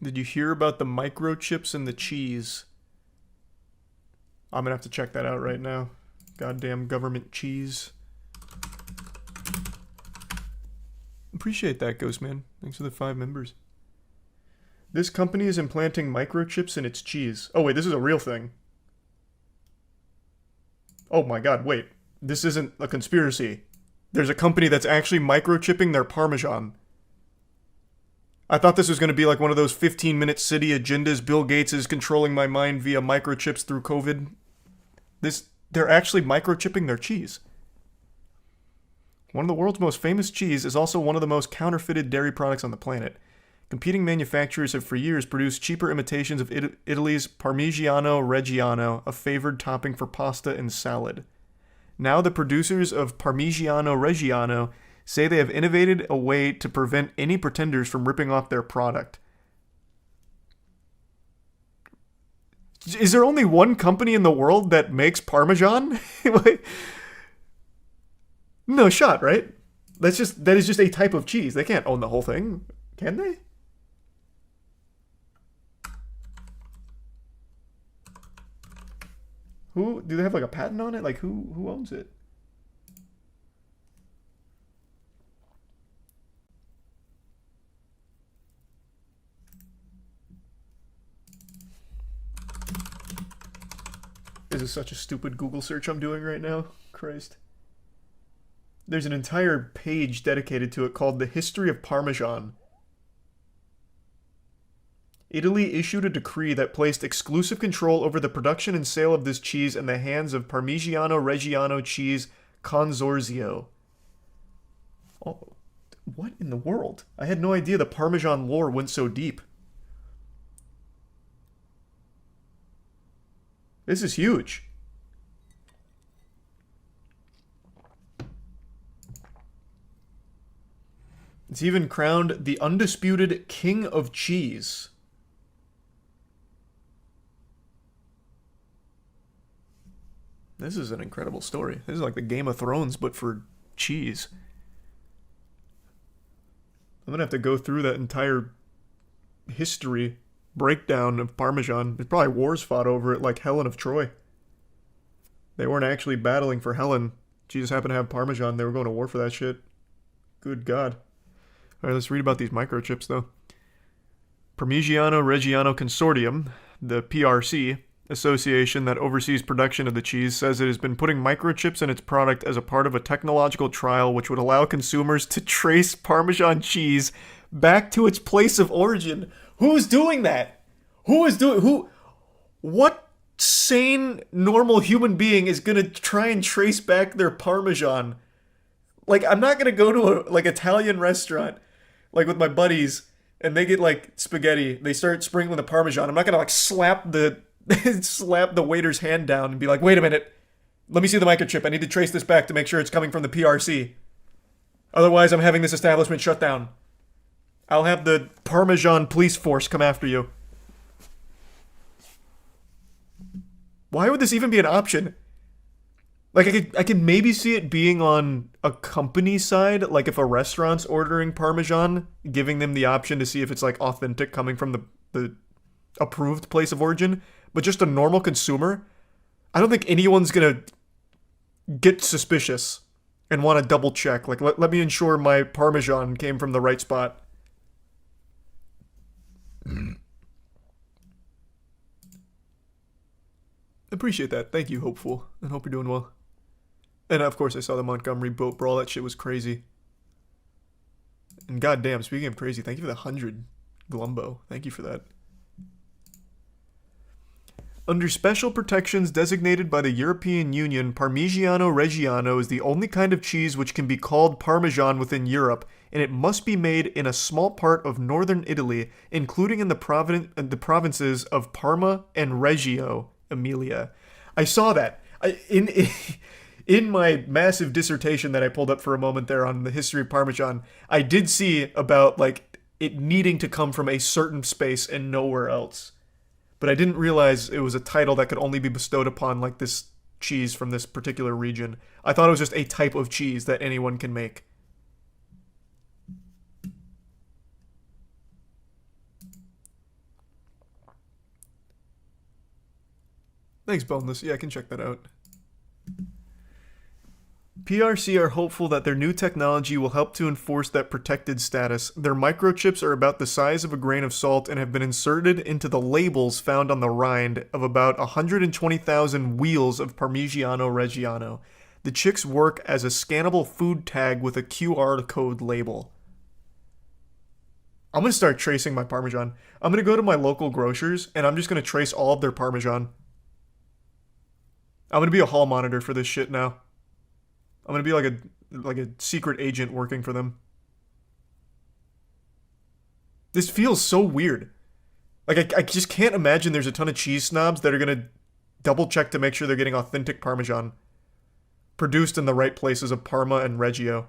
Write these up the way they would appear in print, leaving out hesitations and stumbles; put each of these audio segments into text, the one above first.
Did you hear about the microchips in the cheese? I'm gonna have to check that out right now. Goddamn government cheese. Appreciate that, Ghostman. Thanks for the 5 members. This company is implanting microchips in its cheese. Oh wait, this is a real thing. Oh my god, wait. This isn't a conspiracy. There's a company that's actually microchipping their Parmesan. I thought this was going to be like one of those 15-minute city agendas. Bill Gates is controlling my mind via microchips through COVID. They're actually microchipping their cheese. One of the world's most famous cheese is also one of the most counterfeited dairy products on the planet. Competing manufacturers have for years produced cheaper imitations of Italy's Parmigiano Reggiano, a favored topping for pasta and salad. Now the producers of Parmigiano Reggiano say they have innovated a way to prevent any pretenders from ripping off their product. Is there only one company in the world that makes Parmesan? No shot, right? That is just a type of cheese. They can't own the whole thing, can they? Who do they have like a patent on it? Like who owns it? This is such a stupid Google search I'm doing right now. Christ. There's an entire page dedicated to it called The History of Parmesan. Italy issued a decree that placed exclusive control over the production and sale of this cheese in the hands of Parmigiano Reggiano Cheese Consorzio. Oh, what in the world? I had no idea the Parmesan lore went so deep. This is huge. It's even crowned the undisputed King of Cheese. This is an incredible story. This is like the Game of Thrones, but for cheese. I'm gonna have to go through that entire history breakdown of Parmesan. There's probably wars fought over it, like Helen of Troy. They weren't actually battling for Helen. She just happened to have Parmesan. They were going to war for that shit. Good God. Alright, let's read about these microchips, though. Parmigiano Reggiano Consortium, the PRC, association that oversees production of the cheese, says it has been putting microchips in its product as a part of a technological trial which would allow consumers to trace Parmesan cheese back to its place of origin. Who's doing that? What sane, normal human being is gonna try and trace back their Parmesan? Like, I'm not gonna go to a, Italian restaurant, with my buddies, and they get, spaghetti. They start sprinkling the Parmesan. I'm not gonna, slap the waiter's hand down and be like, wait a minute, let me see the microchip. I need to trace this back to make sure it's coming from the PRC. Otherwise, I'm having this establishment shut down. I'll have the Parmesan police force come after you. Why would this even be an option? I could maybe see it being on a company side, if a restaurant's ordering Parmesan, giving them the option to see if it's, authentic coming from the approved place of origin. But just a normal consumer, I don't think anyone's gonna get suspicious and want to double check. Let me ensure my Parmesan came from the right spot. Appreciate that. Thank you, Hopeful. And hope you're doing well. And of course, I saw the Montgomery boat brawl. That shit was crazy. And goddamn, speaking of crazy, thank you for the 100 Glumbo. Thank you for that. Under special protections designated by the European Union, Parmigiano Reggiano is the only kind of cheese which can be called Parmesan within Europe, and it must be made in a small part of northern Italy, including in the provinces of Parma and Reggio Emilia. I saw that. In my massive dissertation that I pulled up for a moment there on the history of Parmesan, I did see about, it needing to come from a certain space and nowhere else. But I didn't realize it was a title that could only be bestowed upon, this cheese from this particular region. I thought it was just a type of cheese that anyone can make. Thanks, Boneless. Yeah, I can check that out. PRC are hopeful that their new technology will help to enforce that protected status. Their microchips are about the size of a grain of salt and have been inserted into the labels found on the rind of about 120,000 wheels of Parmigiano Reggiano. The chips work as a scannable food tag with a QR code label. I'm going to start tracing my Parmesan. I'm going to go to my local grocers and I'm just going to trace all of their Parmesan. I'm going to be a hall monitor for this shit now. I'm going to be like a secret agent working for them. This feels so weird. Like, I just can't imagine there's a ton of cheese snobs that are going to double check to make sure they're getting authentic Parmesan. Produced in the right places of Parma and Reggio.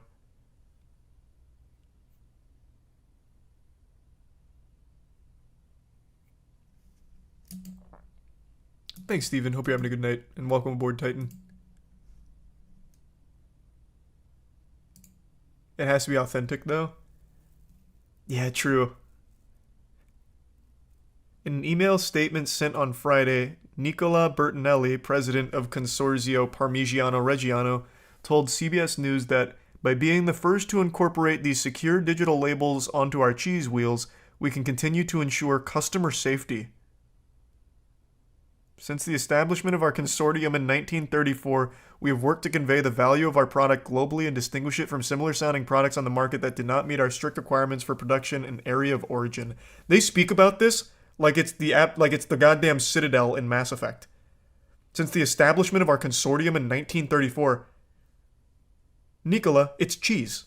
Thanks, Steven. Hope you're having a good night. And welcome aboard, Titan. It has to be authentic, though. Yeah, true. In an email statement sent on Friday, Nicola Bertinelli, president of Consorzio Parmigiano Reggiano, told CBS News that by being the first to incorporate these secure digital labels onto our cheese wheels, we can continue to ensure customer safety. Since the establishment of our consortium in 1934, we have worked to convey the value of our product globally and distinguish it from similar sounding products on the market that did not meet our strict requirements for production and area of origin. They speak about this like it's the goddamn Citadel in Mass Effect. Since the establishment of our consortium in 1934, Nicola, it's cheese.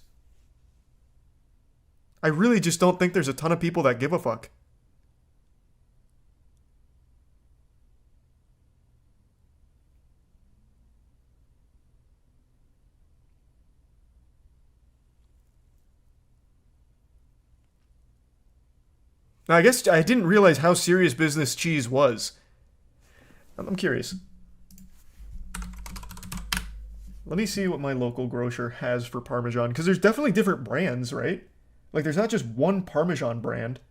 I really just don't think there's a ton of people that give a fuck. Now, I guess I didn't realize how serious business cheese was. I'm curious. Let me see what my local grocer has for Parmesan, because there's definitely different brands, right? Like, there's not just one Parmesan brand.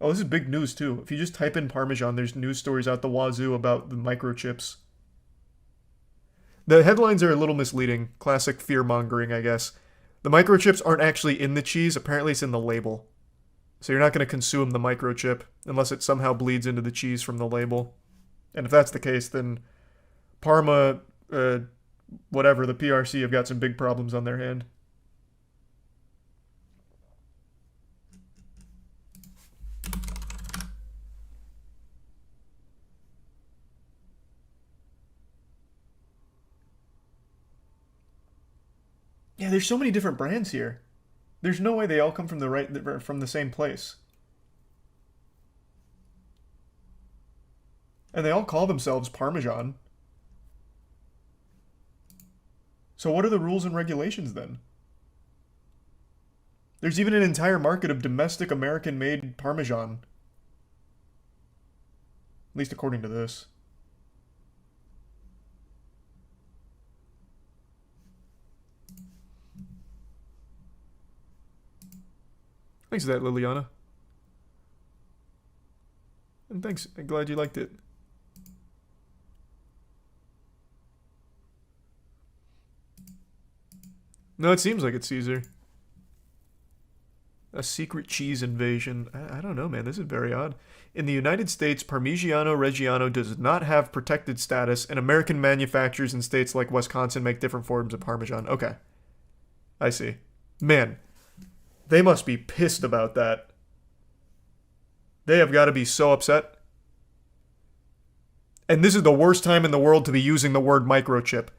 Oh, this is big news, too. If you just type in Parmesan, there's news stories out the wazoo about the microchips. The headlines are a little misleading. Classic fear-mongering, I guess. The microchips aren't actually in the cheese. Apparently, it's in the label. So you're not going to consume the microchip unless it somehow bleeds into the cheese from the label. And if that's the case, then Parma, whatever, the PRC have got some big problems on their hand. Yeah, there's so many different brands here. There's no way they all come from the same place. And they all call themselves Parmesan. So what are the rules and regulations then? There's even an entire market of domestic American-made Parmesan. At least according to this. Thanks for that, Liliana. And thanks. I'm glad you liked it. No, it seems like it's Caesar. A secret cheese invasion. I don't know, man. This is very odd. In the United States, Parmigiano Reggiano does not have protected status, and American manufacturers in states like Wisconsin make different forms of Parmesan. Okay. I see. Man. They must be pissed about that. They have got to be so upset. And this is the worst time in the world to be using the word microchip.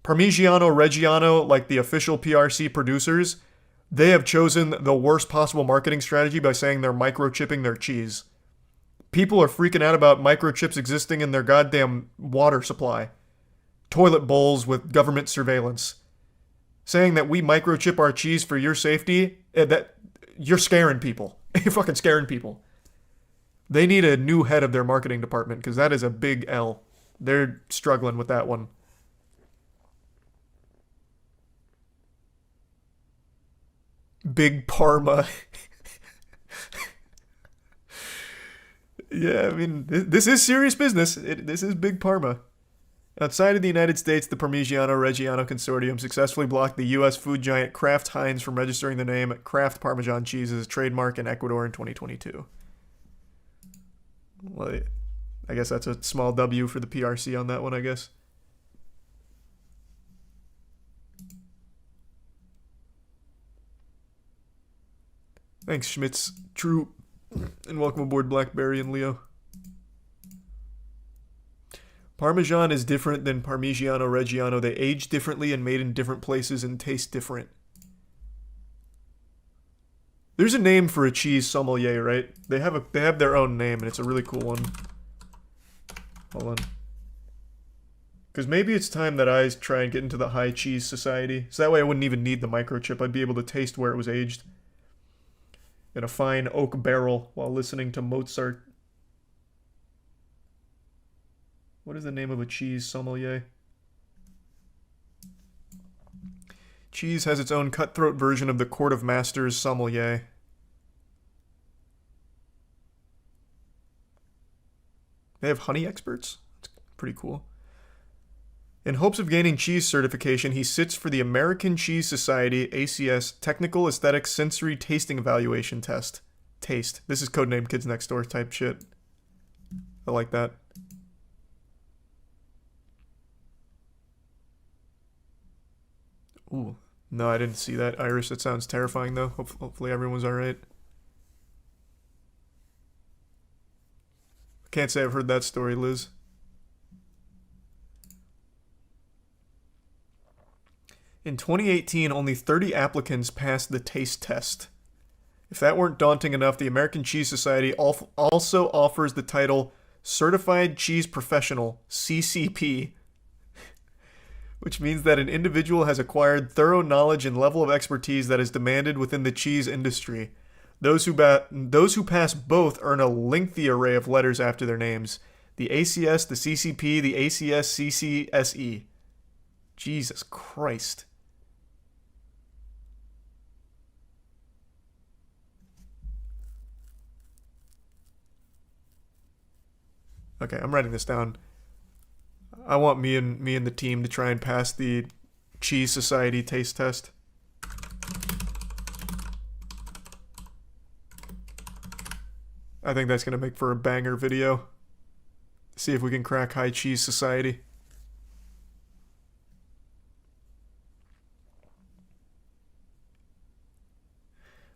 Parmigiano Reggiano, like the official PRC producers, they have chosen the worst possible marketing strategy by saying they're microchipping their cheese. People are freaking out about microchips existing in their goddamn water supply. Toilet bowls with government surveillance. Saying that we microchip our cheese for your safety, that you're scaring people. You're fucking scaring people. They need a new head of their marketing department, because that is a big L. They're struggling with that one. Big Parma. Yeah, I mean, this is serious business. This is Big Parma. Outside of the United States, the Parmigiano-Reggiano Consortium successfully blocked the U.S. food giant Kraft Heinz from registering the name Kraft Parmesan cheese as a trademark in Ecuador in 2022. Well, I guess that's a small W for the PRC on that one, I guess. Thanks, Schmitz. True. And welcome aboard, Blackberry and Leo. Parmesan is different than Parmigiano Reggiano. They age differently and made in different places and taste different. There's a name for a cheese sommelier, right? They have their own name, and it's a really cool one. Hold on. Because maybe it's time that I try and get into the high cheese society. So that way I wouldn't even need the microchip. I'd be able to taste where it was aged in a fine oak barrel while listening to Mozart. What is the name of a cheese sommelier? Cheese has its own cutthroat version of the Court of Masters sommelier. They have honey experts? That's pretty cool. In hopes of gaining cheese certification, he sits for the American Cheese Society, ACS, Technical Aesthetic Sensory Tasting Evaluation Test. Taste. This is codename Kids Next Door type shit. I like that. Ooh. No, I didn't see that. Irish, that sounds terrifying, though. Hopefully everyone's alright. Can't say I've heard that story, Liz. In 2018, only 30 applicants passed the taste test. If that weren't daunting enough, the American Cheese Society also offers the title Certified Cheese Professional, CCP, which means that an individual has acquired thorough knowledge and level of expertise that is demanded within the cheese industry. Those who pass both earn a lengthy array of letters after their names. The ACS, the CCP, the ACS, CCSE. Jesus Christ. Okay, I'm writing this down. I want me and the team to try and pass the Cheese Society taste test. I think that's going to make for a banger video. See if we can crack High Cheese Society.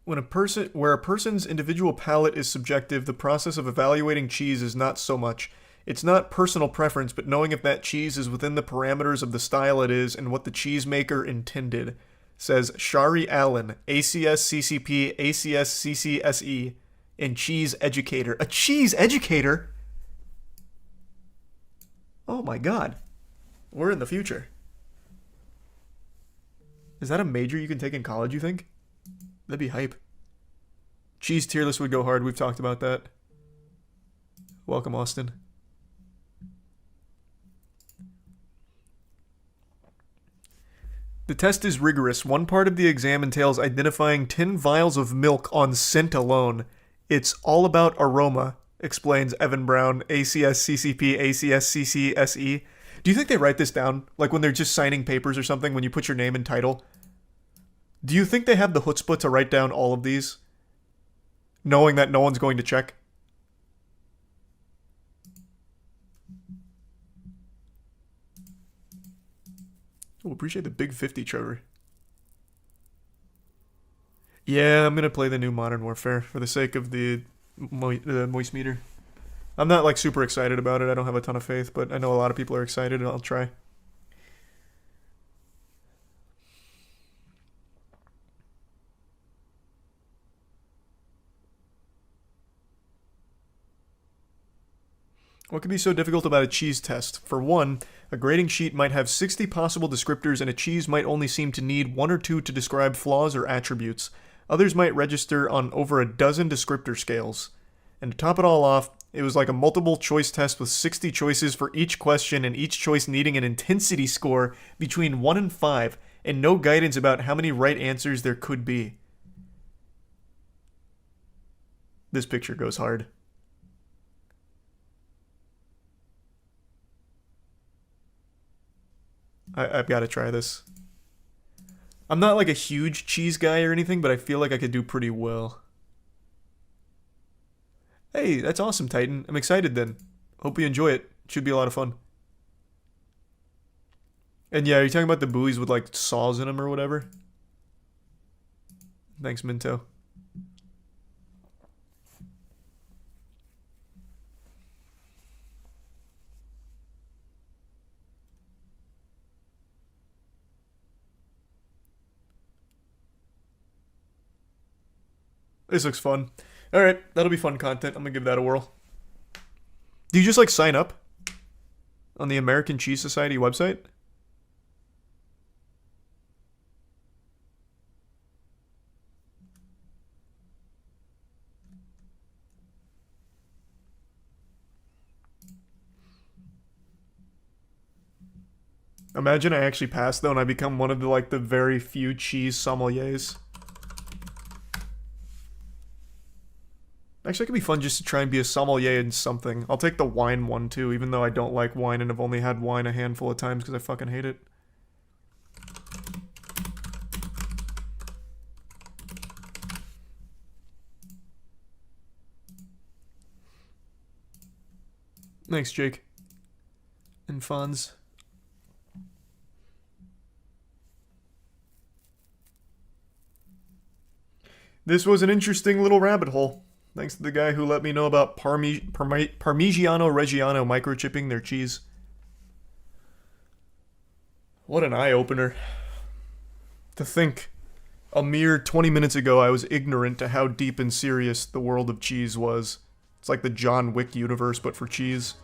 Where a person's individual palate is subjective, the process of evaluating cheese is not so much. It's not personal preference, but knowing if that cheese is within the parameters of the style it is and what the cheesemaker intended, says Shari Allen, ACS CCP, ACS CCSE, and cheese educator. A cheese educator? Oh my god. We're in the future. Is that a major you can take in college, you think? That'd be hype. Cheese tier list would go hard. We've talked about that. Welcome, Austin. The test is rigorous. One part of the exam entails identifying 10 vials of milk on scent alone. It's all about aroma, explains Evan Brown, ACS CCP, ACS CCSE. Do you think they write this down? Like when they're just signing papers or something, when you put your name and title? Do you think they have the chutzpah to write down all of these? Knowing that no one's going to check? Oh, appreciate the big 50, Trevor. Yeah, I'm going to play the new Modern Warfare for the sake of the moist meter. I'm not like super excited about it. I don't have a ton of faith, but I know a lot of people are excited and I'll try. What could be so difficult about a cheese test? For one, a grading sheet might have 60 possible descriptors and a cheese might only seem to need 1 or 2 to describe flaws or attributes. Others might register on over a dozen descriptor scales. And to top it all off, it was like a multiple choice test with 60 choices for each question and each choice needing an intensity score between 1 and 5 and no guidance about how many right answers there could be. This picture goes hard. I've got to try this. I'm not like a huge cheese guy or anything, but I feel like I could do pretty well. Hey, that's awesome, Titan. I'm excited then. Hope you enjoy it. Should be a lot of fun. And yeah, are you talking about the buoys with like saws in them or whatever? Thanks, Minto. This looks fun. Alright, that'll be fun content. I'm gonna give that a whirl. Do you just like sign up on the American Cheese Society website? Imagine I actually pass though and I become one of the like the very few cheese sommeliers. Actually, it could be fun just to try and be a sommelier in something. I'll take the wine one too, even though I don't like wine and have only had wine a handful of times because I fucking hate it. Thanks, Jake. And Fonz. This was an interesting little rabbit hole. Thanks to the guy who let me know about Parmigiano Reggiano microchipping their cheese. What an eye-opener. To think, a mere 20 minutes ago I was ignorant to how deep and serious the world of cheese was. It's like the John Wick universe, but for cheese.